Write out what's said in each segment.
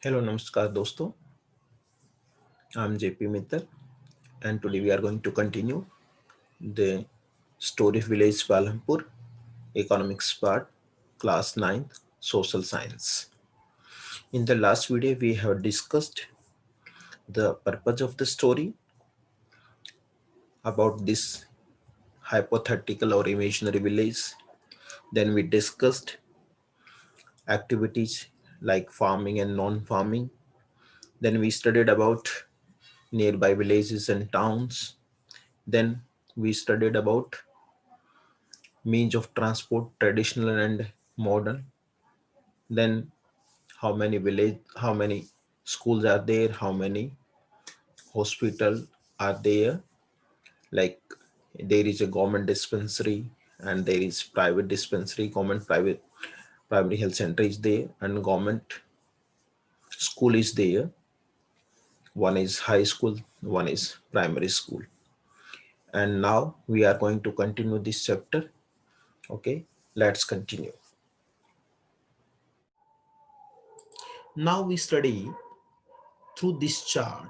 Hello, Namaskar, dosto. I'm JP Mittal, and today we are going to continue the story of village Palampur, economics part, class 9th, social science. In the last video, we have discussed the purpose of the story about this hypothetical or imaginary village. Then we discussed activities like farming and non-farming. Then we studied about nearby villages and towns. Then we studied about means of transport, traditional and modern. Then how many schools are there, how many hospital are there. Like there is a government dispensary and there is private dispensary, government private primary health center is there, and government school is there. One is high school, one is primary school. And now we are going to continue this chapter. Okay, let's continue. Now we study through this chart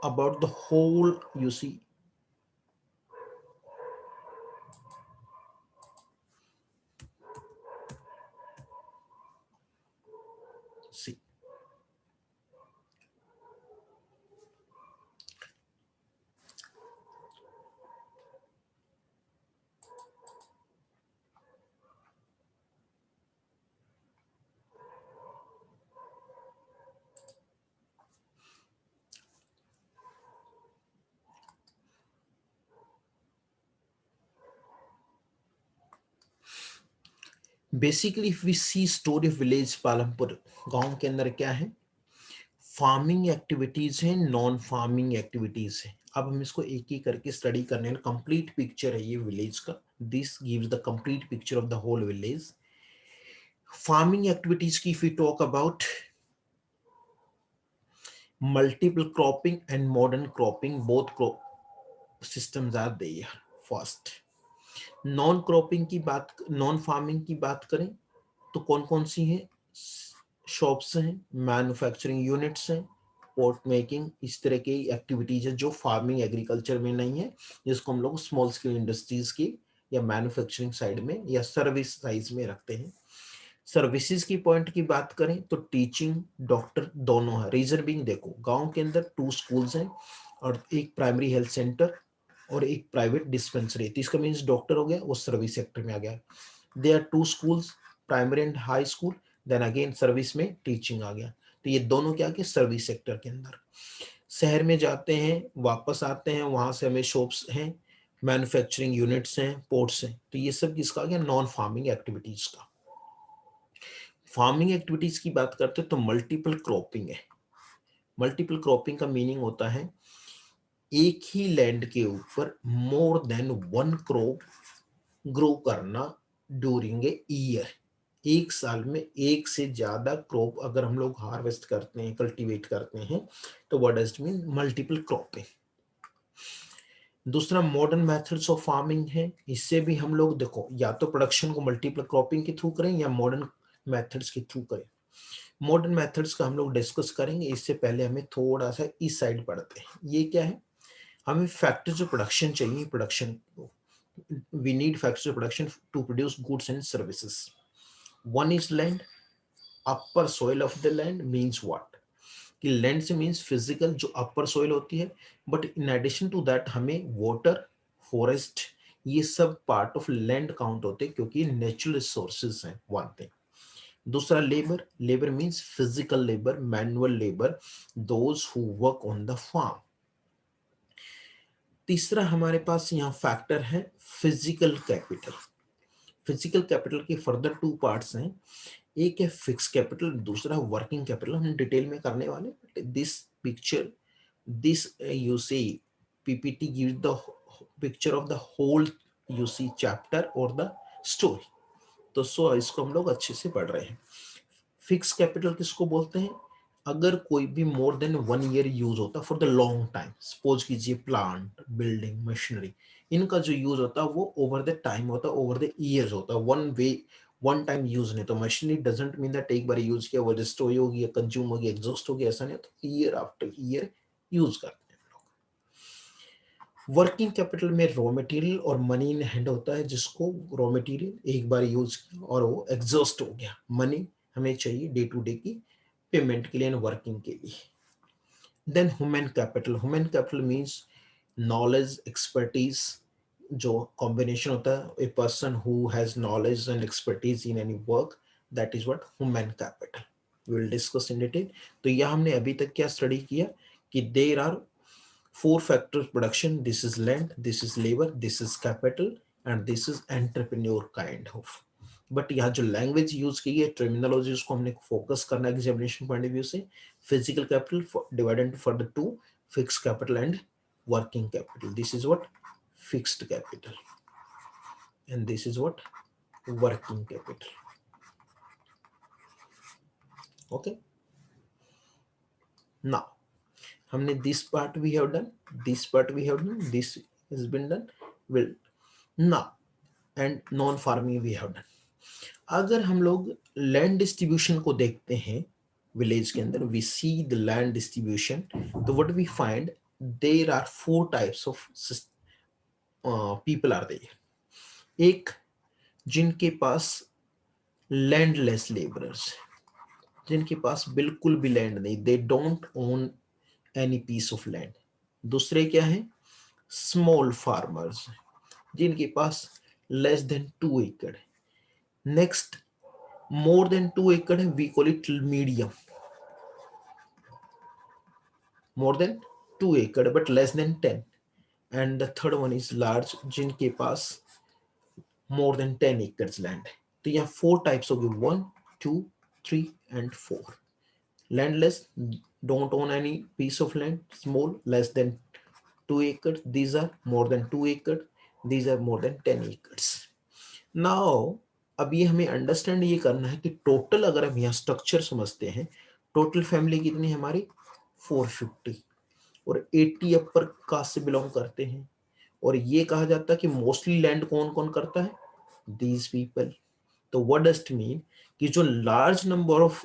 about the whole, you see, see basically if we see story of village Palampur, गांव के अंदर क्या है, farming activities है, non farming activities है. अब हम इसको एक एक करके स्टडी करने हैं. कंप्लीट पिक्चर है ये विलेज का. This gives the complete picture of the whole village. Farming activities की if we talk about multiple cropping and modern cropping, both crop systems are there. First, non cropping की बात, non farming की बात करें तो कौन कौन सी है, शॉप्स हैं, मैन्युफैक्चरिंग यूनिट्स हैं, पोर्ट मेकिंग, इस तरह की एक्टिविटीज है जो फार्मिंग एग्रीकल्चर में नहीं है, जिसको हम लोग स्मॉल स्केल इंडस्ट्रीज की या मैन्युफैक्चरिंग साइड में या सर्विस साइज में रखते हैं. सर्विसेज की पॉइंट की बात करें तो टीचिंग, डॉक्टर दोनों है. रीजन बीइंग, देखो गांव के अंदर 2 स्कूल्स हैं और एक प्राइमरी हेल्थ सेंटर और एक प्राइवेट डिस्पेंसरी. तो इसका मीन्स डॉक्टर हो गया, वो सर्विस सेक्टर में आ गया. They are 2 schools, primary and high school. Then again service में टीचिंग आ गया. तो ये दोनों क्या के सर्विस सेक्टर के अंदर. शहर में जाते हैं, वापस आते हैं, वहां से हमें शॉप्स हैं, मैन्युफैक्चरिंग यूनिट्स हैं, पोर्ट्स हैं. तो ये सब किसका आ गया, नॉन फार्मिंग एक्टिविटीज का. फार्मिंग एक्टिविटीज की बात करते हैं तो मल्टीपल क्रॉपिंग है. मल्टीपल क्रॉपिंग का मीनिंग होता है एक ही लैंड के ऊपर मोर देन 1 क्रॉप ग्रो करना ड्यूरिंग ए ईयर. एक साल में एक से ज्यादा क्रॉप अगर हम लोग हार्वेस्ट करते हैं, कल्टीवेट करते हैं, तो what does it mean, multiple cropping. दूसरा मॉडर्न मेथड्स ऑफ फार्मिंग है. इससे भी हम लोग देखो या तो प्रोडक्शन को मल्टीपल क्रॉपिंग के थ्रू करें या मॉडर्न मेथड्स के थ्रू करें. मॉडर्न मेथड्स का हम लोग डिस्कस करेंगे. इससे पहले हमें थोड़ा सा इस साइड पढ़ते हैं. ये क्या है, हमें फैक्टर्स ऑफ प्रोडक्शन चाहिए. Production, we need factors of production to produce goods and services. One is land. Upper soil of the land means what, कि लैंड से मीन्स फिजिकल जो अपर सोइल होती है, but in addition to that हमें water, forest, ये सब part of land count होते हैं क्योंकि नेचुरल रिसोर्सेज हैं. One thing. दूसरा labour. Labour means physical labour, manual labour, those who work on the farm. तीसरा हमारे पास यहाँ फैक्टर है फिजिकल कैपिटल. फिजिकल कैपिटल के फर्दर 2 पार्ट्स हैं. एक है फिक्स कैपिटल, दूसरा वर्किंग कैपिटल. हम डिटेल में करने वाले. This picture, this you see PPT gives the picture of the whole you see chapter और द स्टोरी. तो सो इसको हम लोग अच्छे से पढ़ रहे हैं. फिक्स कैपिटल किसको बोलते हैं, अगर कोई भी मोर देन 1 ईयर यूज होता for the long time. Suppose कीजिए प्लांट, बिल्डिंग, मशीनरी, इनका जो यूज होता है वो ओवर द टाइम होता है, ओवर द ईयर्स होता है. One way one time use नहीं, तो मशीनरी डजंट मीन दैट एक बार यूज किया वो डिस्ट्रॉय होगी या कंज्यूम होगी एग्जॉस्ट होगी, ऐसा नहीं, तो ईयर आफ्टर ईयर यूज करते हैं लोग। वर्किंग कैपिटल में रॉ मटेरियल और मनी इन हैंड होता है, जिसको रॉ मटेरियल एक बार यूज किया और वो एग्जॉस्ट हो गया, मनी हमें चाहिए डे टू डे की पेमेंट के लिए एंड वर्किंग के लिए। Then human capital means knowledge expertise, जो कॉम्बिनेशन होता है a person who has knowledge and expertise in any work, that is what human capital. We will discuss in detail. तो यह हमने अभी तक क्या स्टडी किया कि there are four factors production, this is land, this is labor, this is capital and this is entrepreneur kind of। But यहाँ जो लैंग्वेज यूज की है टर्मिनोलॉजी उसको हमने फोकस करना है एग्जामिनेशन पॉइंट ऑफ व्यू से। Physical capital divided for the two, fix capital and working capital, this is what fixed capital and this is what working capital. Okay, now हमने this part we have done, this part we have done, this has been done, will now and non farming we have done. अगर हम लोग land distribution को देखते हैं village के अंदर, we see the land distribution, तो what we find there are four types of people are there. एक, जिनके पास लैंडलेस लेबरर्स, जिनके पास बिल्कुल भी लैंड नहीं, they don't own any piece of land. दूसरे क्या है, स्मॉल फार्मर्स, जिनके पास लेस देन 2 एकड़। Next, more than 2 acre we call it medium, more than 2 acre but less than 10। and the third one is large, जिनके पास more than 10 acres land है। तो यहाँ 4 types हो गए, 1 2 3 and 4। landless, don't own any piece of land, small less than 2 acres, these are more than 2 acres, these are more than 10 acres। Now अब ये हमें understand ये करना है कि टोटल अगर हम यहाँ स्ट्रक्चर समझते हैं, टोटल फैमिली कितनी है हमारी 450 और 80 अपर कास्ट से बिलोंग करते हैं। और ये कहा जाता है कि मोस्टली लैंड कौन कौन करता है, दीज पीपल। तो व्हाट डज इट मीन कि जो लार्ज नंबर ऑफ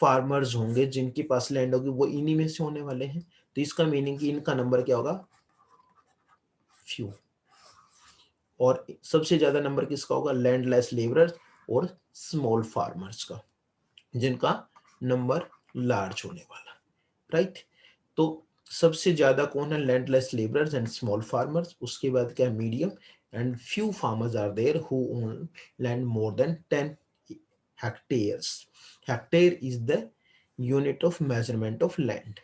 फार्मर्स होंगे जिनके पास लैंड होगी वो इन्हीं में से होने वाले हैं। तो इसका मीनिंग कि इनका नंबर क्या होगा, फ्यू। और सबसे ज्यादा नंबर किसका होगा, लैंडलेस लेबरर्स और स्मॉल फार्मर्स का, जिनका नंबर लार्ज होने वाला, राइट। तो सबसे ज्यादा कौन है, landless labourers and small farmers. उसके बाद क्या, medium and few farmers are there who own land more than 10 hectares. Hectare is the unit of measurement of land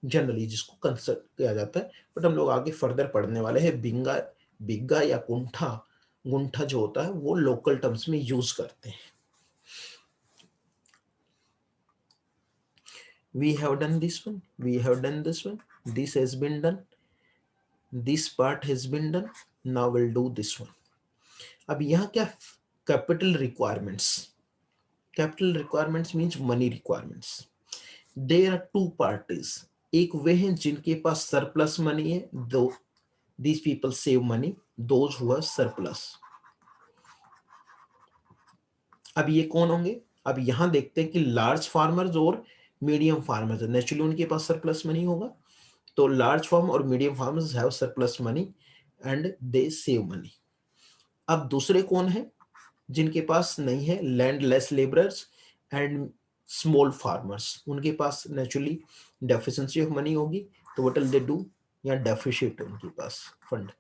generally, जिसको कंसिडर किया जाता है। बट हम लोग आगे फर्दर पढ़ने वाले हैं बिंगा, बिग्गा या कुंठा, गुंठा जो होता है वो लोकल टर्म्स में यूज करते हैं। we have done this one, we have done this one, this has been done, this part has been done, now we'll do this one। अब यहाँ क्या, capital requirements, capital requirements means money requirements. There are two parties, एक वे हैं जिनके पास surplus money है, दो these people save money, those who are surplus। अब ये कौन होंगे, अब यहां देखते हैं कि लार्ज फार्मर्स और मीडियम फार्मर्स, नेचुरली उनके पास सरप्लस मनी होगा। तो लार्ज फार्म और medium farmers have surplus money and they save money. अब दूसरे कौन है, जिनके पास नहीं है, landless labourers and small farmers, उनके पास नेचुरली डेफिशिएंसी ऑफ मनी होगी। तो व्हाट विल दे डू, या डेफिशिएट उनके पास फंड,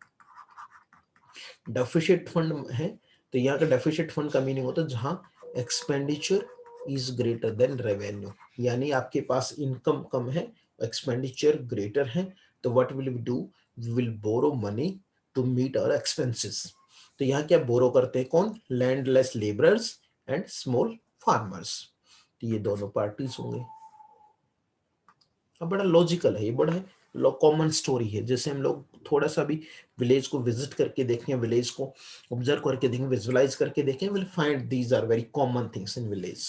डेफिशिएट फंड है। तो यहाँ का डेफिशिएट फंड का मीनिंग होता है जहां expenditure is greater than revenue, यानी आपके पास इनकम कम है, एक्सपेंडिचर ग्रेटर है। तो what will we do, we will borrow money to meet our expenses. तो यहाँ क्या बोरो करते हैं कौन, landless labourers and small farmers. तो ये दोनों पार्टीज होंगे। अब बड़ा लॉजिकल है, ये बड़ा है कॉमन स्टोरी है। जैसे हम लोग थोड़ा सा भी विलेज को विजिट करके देखें, विलेज को ऑब्जर्व करके देखें, विजुअलाइज करके देखें, will find these are very common things in village.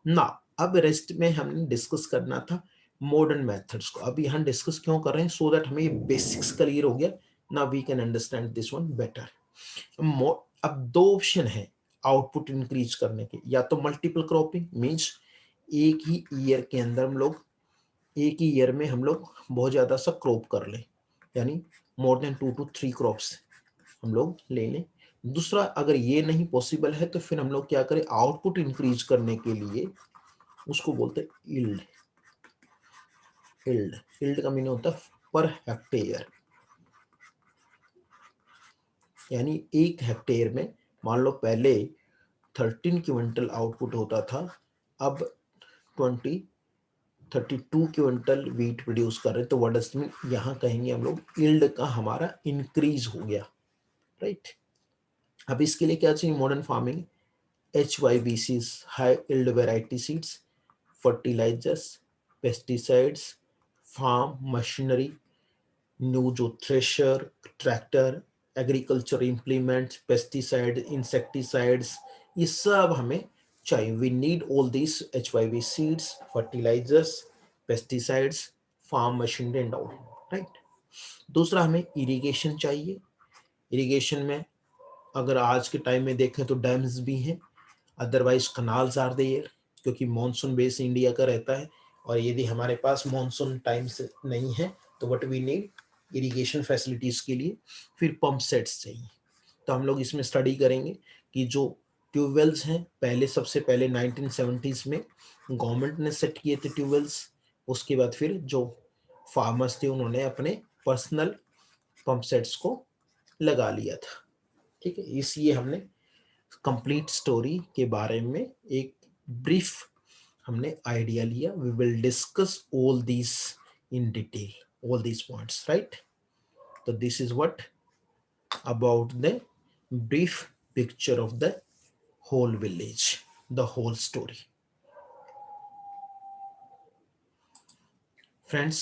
ना अब रेस्ट में हमने डिस्कस करना था मॉडर्न मेथड्स को। अब यहाँ डिस्कस क्यों कर रहे हैं, सो दैट हमें बेसिक्स क्लियर हो गया, ना we can understand this one better. अब दो ऑप्शन है आउटपुट इंक्रीज करने के, या तो मल्टीपल क्रॉपिंग मींस एक ही ईयर के अंदर हम लोग, एक ही ईयर में हम लोग बहुत ज्यादा सा क्रॉप कर लें, यानी मोर देन 2 to 3 क्रॉप्स हम लोग ले लें। दूसरा, अगर ये नहीं पॉसिबल है तो फिर हम लोग क्या करें, आउटपुट इंक्रीज करने के लिए उसको बोलते हैं यील्ड। यील्ड का मीनिंग होता है पर हेक्टेयर, यानी एक हेक्टेयर में मान लो पहले 13 क्विंटल आउटपुट होता था, अब 32 क्विंटल वीट प्रोड्यूस कर रहे, तो व्हाट डज मीन, यहाँ कहेंगे हम लोग यील्ड का हमारा इंक्रीज हो गया, राइट। अब इसके लिए क्या चाहिए, modern farming, HYBCs, high yield variety seeds, fertilisers, pesticides, farm machinery, new जो thresher, tractor, agriculture implements, pesticide, insecticides, ये सब हमें चाहिए। We need all this HYB seeds, fertilisers, pesticides, farm machinery and all, right. दूसरा, हमें irrigation चाहिए। Irrigation में अगर आज के टाइम में देखें तो डैम्स भी हैं, अदरवाइज कनाल्स आर देयर, क्योंकि मॉनसून बेस इंडिया का रहता है, और यदि हमारे पास मॉनसून टाइम से नहीं है तो what we need, irrigation facilities के लिए फिर पंप सेट्स चाहिए। तो हम लोग इसमें स्टडी करेंगे कि जो ट्यूबवेल्स हैं, पहले सबसे पहले 1970s में गवर्नमेंट ने सेट किए थे ट्यूबवेल्स, उसके बाद फिर जो फार्मर्स थे उन्होंने अपने पर्सनल पंप सेट्स को लगा लिया था, ठीक है। इसलिए हमने कंप्लीट स्टोरी के बारे में एक ब्रीफ हमने आइडिया लिया। We will discuss all these in detail, all these points, right? So this is what about the brief picture of the whole village, the whole story. Friends,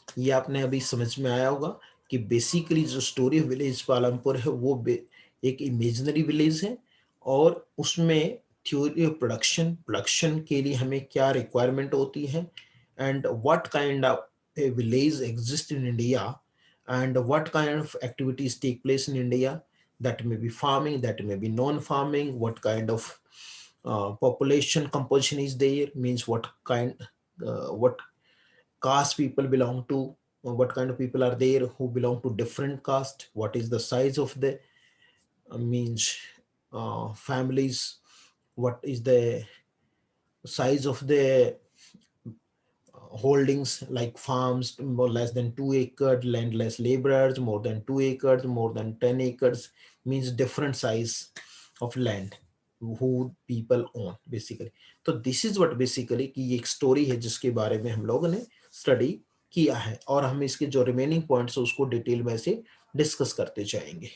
ये आपने अभी समझ में आया होगा कि बेसिकली जो स्टोरी विलेज पालमपुर है वो एक इमेजिनरी विलेज है, और उसमें थ्योरी ऑफ प्रोडक्शन के लिए हमें क्या रिक्वायरमेंट होती है, and what kind of a village exists in India, and what kind of activities take place in India. That may be farming, that may be non-farming, what kind of population composition is there, means what caste people belong to, what kind of people are there who belong to different caste, what is the size of the means families, what is the size of the holdings, like farms more less than 2 acres, landless laborers more than 2 acres, more than 10 acres, means different size of land who people own basically. तो this is what basically कि एक story है जिसके बारे में हम लोगों ने स्टडी किया है, और हम इसके जो रिमेनिंग पॉइंट्स है उसको डिटेल में से डिस्कस करते जाएंगे।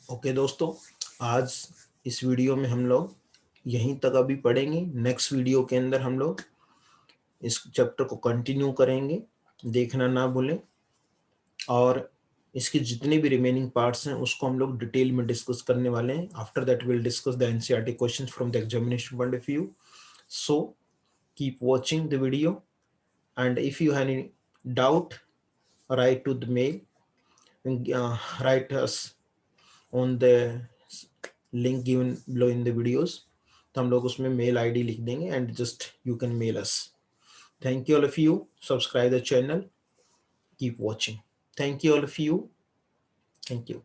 ओके दोस्तों, आज इस वीडियो में हम लोग यहीं तक अभी पढ़ेंगे। नेक्स्ट वीडियो के अंदर हम लोग इस चैप्टर को कंटिन्यू करेंगे, देखना ना भूलें, और इसके जितने भी रिमेनिंग पार्ट्स हैं उसको हम लोग डिटेल में डिस्कस करने वाले हैं। After that will discuss the NCERT questions from the examination point of view. So keep watching the video, and if you have any doubt, write to the mail, write us on the link given below in the videos. तो हम लोग उसमें mail ID लिख देंगे, and just you can mail us. Thank you all of you, subscribe the channel, keep watching. Thank you all of you, thank you.